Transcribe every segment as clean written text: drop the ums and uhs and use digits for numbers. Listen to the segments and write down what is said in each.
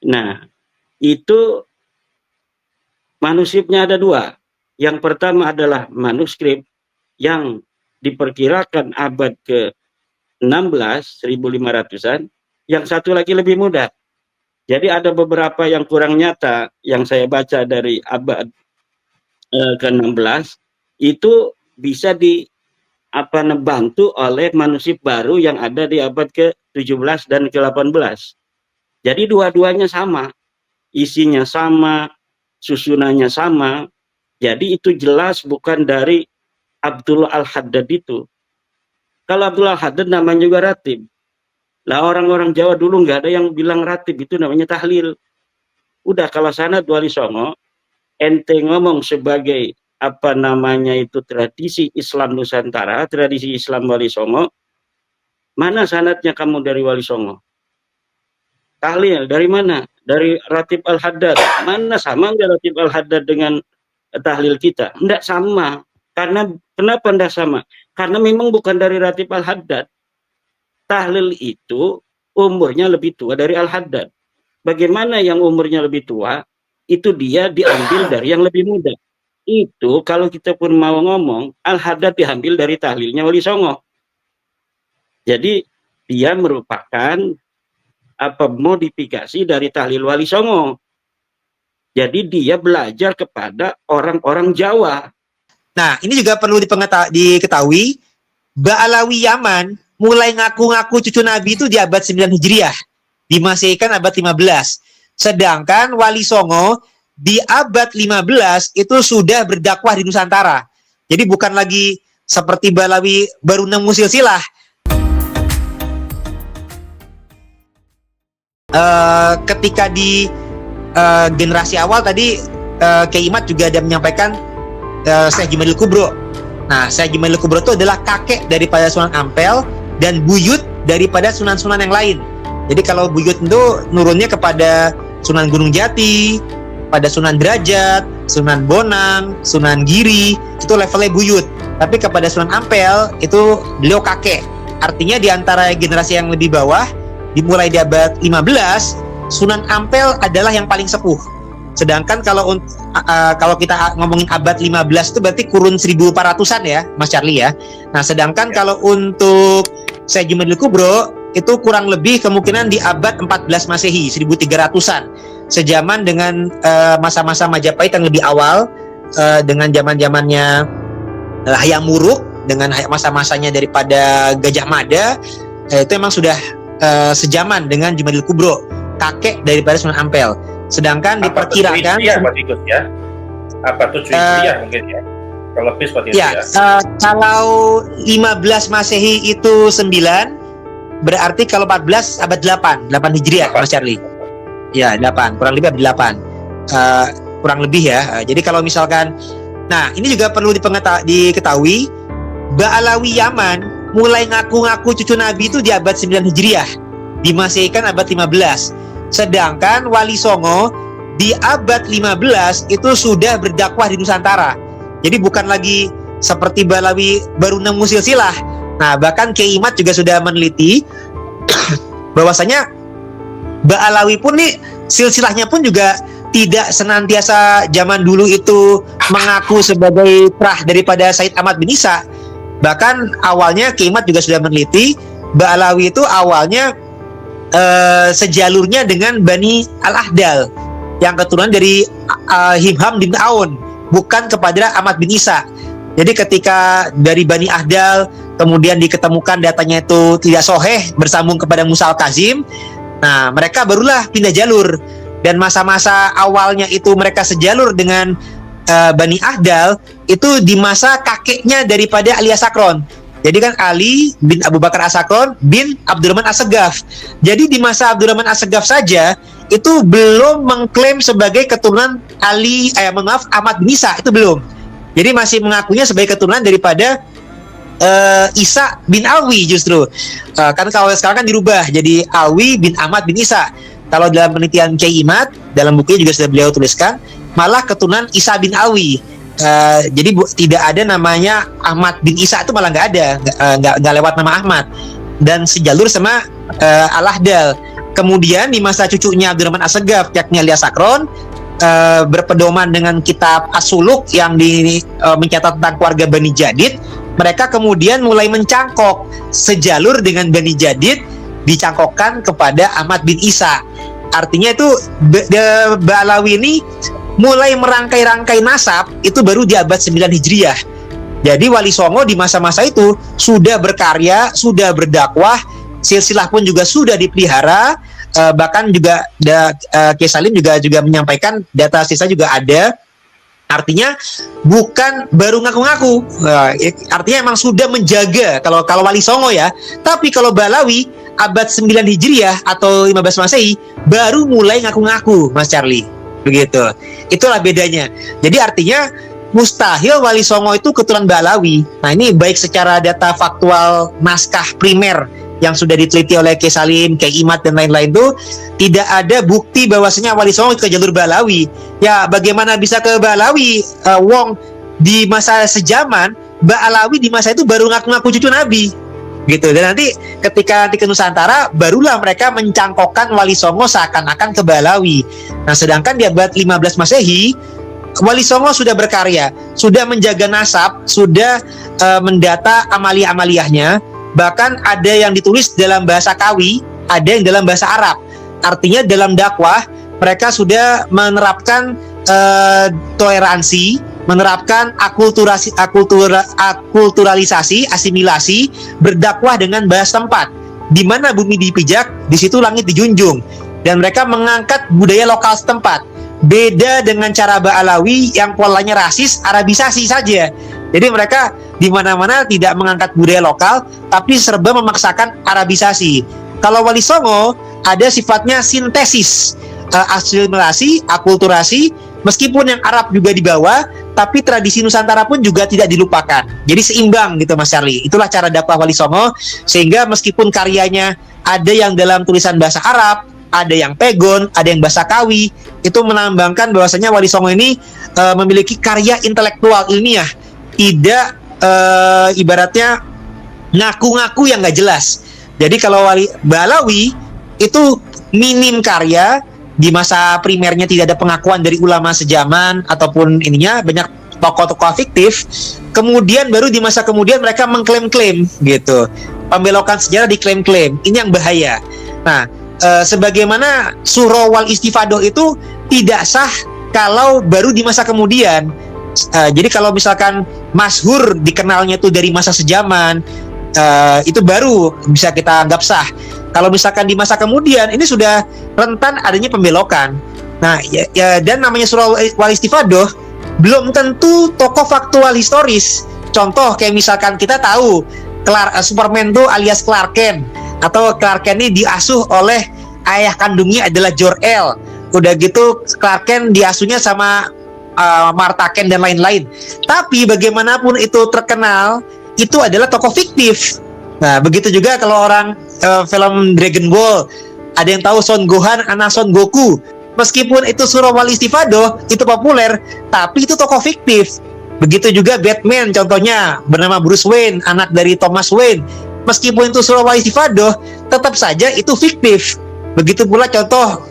Nah, itu manuskripnya ada dua. Yang pertama adalah manuskrip yang diperkirakan abad ke-16, 1500-an. Yang satu lagi lebih muda. Jadi ada beberapa yang kurang nyata yang saya baca dari abad ke-16 itu bisa dibantu oleh manuskrip baru yang ada di abad ke-17 dan ke-18. Jadi dua-duanya sama, isinya sama, susunannya sama. Jadi itu jelas bukan dari Abdullah Al-Haddad itu. Kalau Abdullah Al-Haddad namanya juga ratib. Lah orang-orang Jawa dulu nggak ada yang bilang ratib, itu namanya tahlil. Udah kalau sanad Wali Songo, ente ngomong sebagai tradisi Islam Nusantara, tradisi Islam Wali Songo, mana sanadnya kamu dari Wali Songo? Tahlil dari mana? Dari Ratib Al-Haddad. Mana sama nggak Ratib Al-Haddad dengan tahlil kita? Enggak sama. Karena kenapa enggak sama? Karena memang bukan dari Ratib Al-Haddad. Tahlil itu umurnya lebih tua dari Al-Haddad. Bagaimana yang umurnya lebih tua? Itu dia diambil dari yang lebih muda. Itu kalau kita pun mau ngomong, Al-Haddad diambil dari tahlilnya Wali Songo. Jadi dia merupakan modifikasi dari tahlil Wali Songo. Jadi dia belajar kepada orang-orang Jawa. Nah, ini juga perlu diketahui, Ba'alawi Yaman mulai ngaku-ngaku cucu Nabi itu di abad 9 Hijriah, di Masehikan abad 15. Sedangkan Wali Songo di abad 15 itu sudah berdakwah di Nusantara. Jadi bukan lagi seperti Ba'alawi baru nemu silsilah. Ketika di generasi awal tadi Kiai Imad juga ada menyampaikan Syekh Jumadil Kubro. Nah, Syekh Jumadil Kubro itu adalah kakek daripada Sunan Ampel dan buyut daripada sunan-sunan yang lain. Jadi kalau buyut itu nurunnya kepada Sunan Gunung Jati, pada Sunan Derajat, Sunan Bonang, Sunan Giri, itu levelnya buyut. Tapi kepada Sunan Ampel itu beliau kakek. Artinya di antara generasi yang lebih bawah, dimulai di abad 15, Sunan Ampel adalah yang paling sepuh. Sedangkan kalau kita ngomongin abad 15 itu berarti kurun 1400-an ya, Mas Charlie ya. Nah, sedangkan kalau untuk Syekh Jumadil Kubro itu kurang lebih kemungkinan di abad 14 Masehi, 1300-an. Sejaman dengan masa-masa Majapahit yang lebih awal, dengan zaman-zamannya Hayam Wuruk, dengan masa-masanya daripada Gajah Mada, itu emang sudah sejaman dengan Jumadil Kubro, kakek daripada Sunan Ampel. Sedangkan diperkirakan apa 7 Hijriah mungkin ya. Kalau lebih seperti itu ya. Kalau 15 Masehi itu 9, berarti kalau 14 abad 8 Hijriah, Mas Charlie. Ya, 8, kurang lebih abad 8. Kurang lebih ya. Jadi kalau misalkan, nah ini juga perlu diketahui, Ba'alawi Yaman mulai ngaku-ngaku cucu Nabi itu di abad 9 Hijriah, di Masehikan abad 15. Sedangkan Wali Songo di abad 15 itu sudah berdakwah di Nusantara. Jadi bukan lagi seperti Ba'alawi baru nemu silsilah. Nah, bahkan Kiai Imad juga sudah meneliti bahwasanya Ba'alawi pun nih silsilahnya pun juga tidak senantiasa zaman dulu itu mengaku sebagai prah daripada Said Ahmad bin Isa. Bahkan awalnya Kiai Imad juga sudah meneliti Ba'alawi itu awalnya sejalurnya dengan Bani Al-Ahdal yang keturunan dari Himham bin Aun, bukan kepada Ahmad bin Isa. Jadi ketika dari Bani Ahdal kemudian diketemukan datanya itu tidak soheh bersambung kepada Musa Al-Kazim, nah mereka barulah pindah jalur. Dan masa-masa awalnya itu mereka sejalur dengan Bani Ahdal itu di masa kakeknya daripada Ali As-Sakron. Jadi kan Ali bin Abu Bakar As-Sakron bin Abdurrahman As-Segaf. Jadi di masa Abdurrahman As-Segaf saja itu belum mengklaim sebagai keturunan Ahmad bin Isa, itu belum. Jadi masih mengakunya sebagai keturunan daripada Isa bin Alwi justru. Kan kalau sekarang kan dirubah jadi Alwi bin Ahmad bin Isa. Kalau dalam penelitian Kiai Imad, dalam bukunya juga sudah beliau tuliskan, malah keturunan Isa bin Alwi. Jadi tidak ada namanya Ahmad bin Isa, itu malah nggak ada, nggak lewat nama Ahmad, dan sejalur sama Al-Ahdal. Kemudian di masa cucunya Abdurrahman As-Segaf, yakni Alias Sakron, berpedoman dengan kitab As-Suluk yang mencatat tentang keluarga Bani Jadid, mereka kemudian mulai mencangkok sejalur dengan Bani Jadid, dicangkokkan kepada Ahmad bin Isa. Artinya itu Ba'alawi ini mulai merangkai-rangkai nasab itu baru di abad 9 Hijriah. Jadi Wali Songo di masa-masa itu sudah berkarya, sudah berdakwah, silsilah pun juga sudah dipelihara. Bahkan juga Kiai Salim juga menyampaikan data sisa juga ada. Artinya bukan baru ngaku-ngaku, artinya emang sudah menjaga kalau Wali Songo ya. Tapi kalau Ba'alawi abad 9 Hijriah atau 15 Masehi baru mulai ngaku-ngaku, Mas Charlie. Begitu. Itulah bedanya. Jadi artinya mustahil Wali Songo itu keturunan Ba'alawi. Nah, ini baik secara data faktual naskah primer yang sudah diteliti oleh Kiai Salim, Kiai Imad dan lain-lain itu tidak ada bukti bahwasanya Wali Songo ke jalur Ba'alawi. Ya bagaimana bisa ke Ba'alawi? Wong di masa sejaman Ba'alawi di masa itu baru ngaku-ngaku cucu Nabi, gitu. Dan nanti ketika ke Nusantara barulah mereka mencangkokkan Wali Songo seakan-akan ke Ba'alawi. Nah, sedangkan di abad 15 Masehi Wali Songo sudah berkarya, sudah menjaga nasab, sudah mendata amalia-amaliyahnya. Bahkan ada yang ditulis dalam bahasa Kawi, ada yang dalam bahasa Arab. Artinya dalam dakwah mereka sudah menerapkan toleransi, menerapkan akulturalisasi, asimilasi, berdakwah dengan bahasa tempat. Di mana bumi dipijak, di situ langit dijunjung. Dan mereka mengangkat budaya lokal setempat. Beda dengan cara Ba'alawi yang polanya rasis, Arabisasi saja. Jadi mereka di mana-mana tidak mengangkat budaya lokal, tapi serba memaksakan Arabisasi. Kalau Wali Songo ada sifatnya sintesis, asimilasi, akulturasi, meskipun yang Arab juga dibawa, tapi tradisi Nusantara pun juga tidak dilupakan. Jadi seimbang gitu, Mas Charlie. Itulah cara dakwah Wali Songo, sehingga meskipun karyanya ada yang dalam tulisan bahasa Arab, ada yang pegon, ada yang bahasa Kawi, itu menambahkan bahwasanya Wali Songo ini memiliki karya intelektual ilmiah, tidak ibaratnya ngaku-ngaku yang nggak jelas. Jadi kalau Ba'alawi itu minim karya, di masa primernya tidak ada pengakuan dari ulama sejaman ataupun ininya, banyak tokoh-tokoh fiktif. Kemudian baru di masa kemudian mereka mengklaim-klaim gitu, pembelokan sejarah diklaim-klaim. Ini yang bahaya. Nah, sebagaimana Surah Wal Istifadoh itu tidak sah kalau baru di masa kemudian. Jadi kalau misalkan masyhur dikenalnya itu dari masa sejaman, itu baru bisa kita anggap sah. Kalau misalkan di masa kemudian, ini sudah rentan adanya pembelokan. Nah, dan namanya Surah Wal Istifadoh belum tentu tokoh faktual historis. Contoh kayak misalkan kita tahu Superman itu alias Clark Kent, atau Clark Kent ini diasuh oleh ayah kandungnya adalah Jor-El. Udah gitu Clark Kent diasuhnya sama Martha Kent dan lain-lain. Tapi bagaimanapun itu terkenal, itu adalah tokoh fiktif. Nah, begitu juga kalau orang film Dragon Ball, ada yang tahu Son Gohan anak Son Goku. Meskipun itu Surah Wal Istifadoh, itu populer, tapi itu tokoh fiktif. Begitu juga Batman, contohnya bernama Bruce Wayne, anak dari Thomas Wayne. Meskipun itu Surah Wal Istifadoh, tetap saja itu fiktif. Begitu pula contoh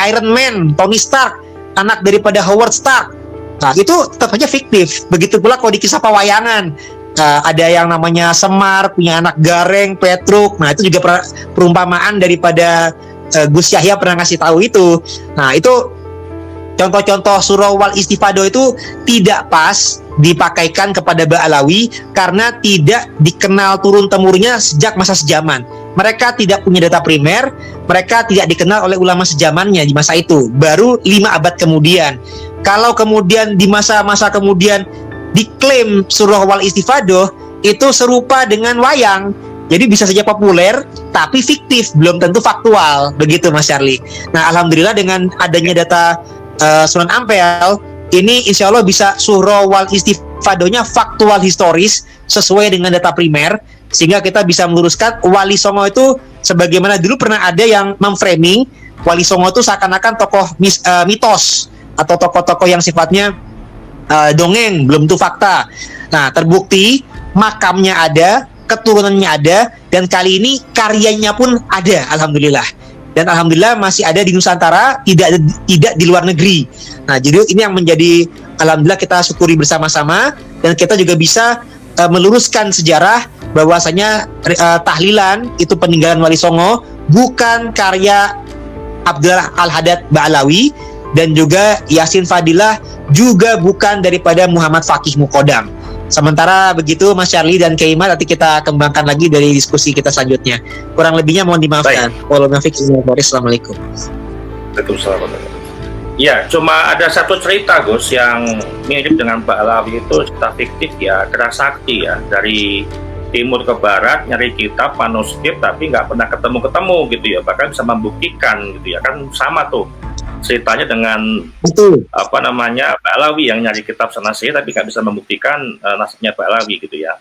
Iron Man, Tony Stark, anak daripada Howard Stark. Nah, itu tetap saja fiktif. Begitu pula kalau di kisah pewayangan, ada yang namanya Semar, punya anak Gareng, Petruk. Nah, itu juga perumpamaan daripada Gus Yahya pernah ngasih tahu itu. Nah, itu contoh-contoh Surah Wal Istifadoh itu tidak pas dipakaikan kepada Ba'alawi karena tidak dikenal turun-temurunnya sejak masa sejaman. Mereka tidak punya data primer, mereka tidak dikenal oleh ulama sejamannya di masa itu. Baru 5 abad kemudian. Kalau kemudian di masa-masa kemudian diklaim Surah Wal Istifadoh, itu serupa dengan wayang. Jadi bisa saja populer, tapi fiktif, belum tentu faktual. Begitu, Mas Charlie. Nah, alhamdulillah dengan adanya data Sunan Ampel, ini insya Allah bisa Surah Wal Istifadohnya faktual historis sesuai dengan data primer, sehingga kita bisa meluruskan Wali Songo itu sebagaimana dulu pernah ada yang memframing Wali Songo itu seakan-akan tokoh mitos atau tokoh-tokoh yang sifatnya dongeng, belum tentu fakta. Nah, terbukti makamnya ada, keturunannya ada, dan kali ini karyanya pun ada, alhamdulillah. dan alhamdulillah masih ada di Nusantara, tidak di luar negeri. Nah, jadi ini yang menjadi alhamdulillah kita syukuri bersama-sama, dan kita juga bisa meluruskan sejarah bahwasanya tahlilan itu peninggalan Wali Songo bukan karya Abdullah Al-Haddad Ba'alawi, dan juga Yasin Fadilah juga bukan daripada Muhammad Faqih Muqaddam. Sementara begitu Mas Charlie dan Keimat, nanti kita kembangkan lagi dari diskusi kita selanjutnya. Kurang lebihnya mohon dimaafkan. Assalamualaikum. Waalaikumsalam. Ya, cuma ada satu cerita Gus yang mirip dengan Ba'alawi, itu cerita fiktif ya, Kerasakti ya, dari timur ke barat nyari kitab manuskrip tapi nggak pernah ketemu gitu ya, bahkan bisa membuktikan gitu ya, kan sama tuh ceritanya dengan Ba'alawi yang nyari kitab sana sini tapi nggak bisa membuktikan nasibnya Ba'alawi gitu ya.